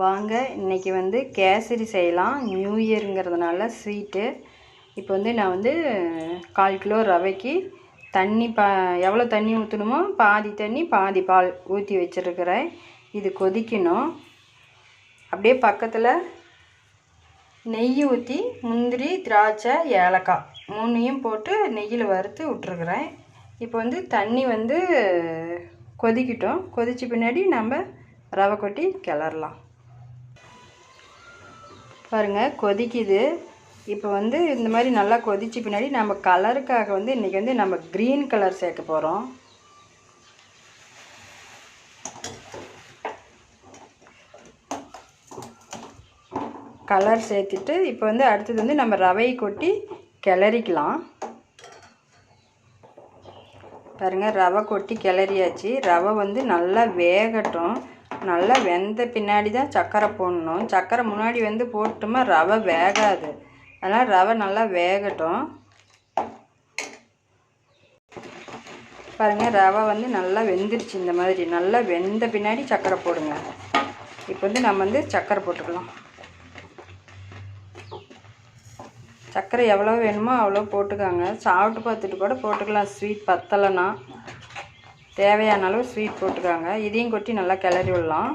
வாங்க இன்றைக்கி வந்து கேசரி செய்யலாம். நியூ இயருங்கிறதுனால ஸ்வீட்டு. இப்போ வந்து நான் வந்து 1/4 கிலோ ரவைக்கு தண்ணி எவ்வளோ தண்ணி ஊற்றணுமோ பாதி தண்ணி பாதி பால் ஊற்றி வச்சுருக்கிறேன். இது கொதிக்கணும். அப்படியே பக்கத்தில் நெய் ஊற்றி முந்திரி, திராட்சை, ஏலக்காய் 3ஐயும் போட்டு நெய்யில் வறுத்து விட்டுருக்குறேன். இப்போ வந்து தண்ணி வந்து கொதிக்கட்டும். கொதித்த பின்னாடி நம்ம ரவை கொட்டி கிளறலாம். பாருங்கள் கொதிக்குது. இப்போ வந்து இந்த மாதிரி நல்லா கொதித்த பின்னாடி நம்ம கலருக்காக வந்து இன்றைக்கி வந்து நம்ம க்ரீன் கலர் சேர்க்க போகிறோம். கலர் சேர்த்துட்டு இப்போ வந்து அடுத்தது வந்து நம்ம ரவையை கொட்டி கிளறிக்கலாம். பாருங்கள் ரவை கொட்டி கிளறியாச்சு. ரவை வந்து நல்லா வேகட்டும். நல்லா வெந்த பின்னாடி தான் சர்க்கரை போடணும். சர்க்கரை முன்னாடி வந்து போட்டோமா ரவை வேகாது. அதனால் ரவை நல்லா வேகட்டும். பாருங்கள் ரவை வந்து நல்லா வெந்துருச்சு. இந்த மாதிரி நல்லா வெந்த பின்னாடி சர்க்கரை போடுங்க. இப்போ வந்து நம்ம வந்து சர்க்கரை போட்டுக்கலாம். சர்க்கரை எவ்வளோ வேணுமோ அவ்வளோ போட்டுக்காங்க. சாப்பிட்டு பார்த்துட்டு கூட போட்டுக்கலாம். ஸ்வீட் பத்தலைன்னா தேவையான அளவு ஸ்வீட் போட்டுக்காங்க. இதையும் கொட்டி நல்லா கிளறி விடலாம்.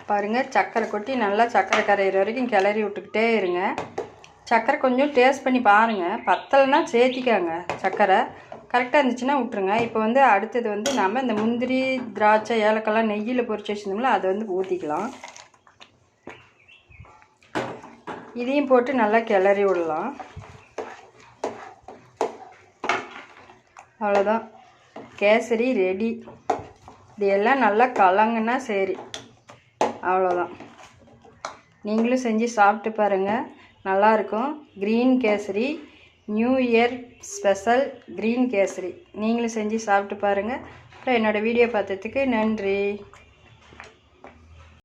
பாருங்கள் சர்க்கரை கொட்டி நல்லா சர்க்கரை கரையிற வரைக்கும் கிளறி விட்டுக்கிட்டே இருங்க. சர்க்கரை கொஞ்சம் டேஸ்ட் பண்ணி பாருங்கள். பத்தலைன்னா சேர்த்திக்காங்க. சர்க்கரை கரெக்டாக இருந்துச்சுன்னா விட்டுருங்க. இப்போ வந்து அடுத்தது வந்து நம்ம இந்த முந்திரி, திராட்சை, ஏலக்காய்லாம் நெய்யில் பொரிச்சு வச்சுருந்தோம்ல அதை வந்து ஊற்றிக்கலாம். இதையும் போட்டு நல்லா கிளறி விடலாம். அவ்வளோதான், கேசரி ரெடி. இது எல்லாம் நல்லா கலங்குனா சரி, அவ்வளோதான். நீங்களும் செஞ்சு சாப்பிட்டு பாருங்கள், நல்லாயிருக்கும். Green kesari, new year special green kesari. நீங்களும் செஞ்சு சாப்பிட்டு பாருங்கள். அப்புறம் என்னோடய வீடியோ பார்த்ததுக்கு நன்றி.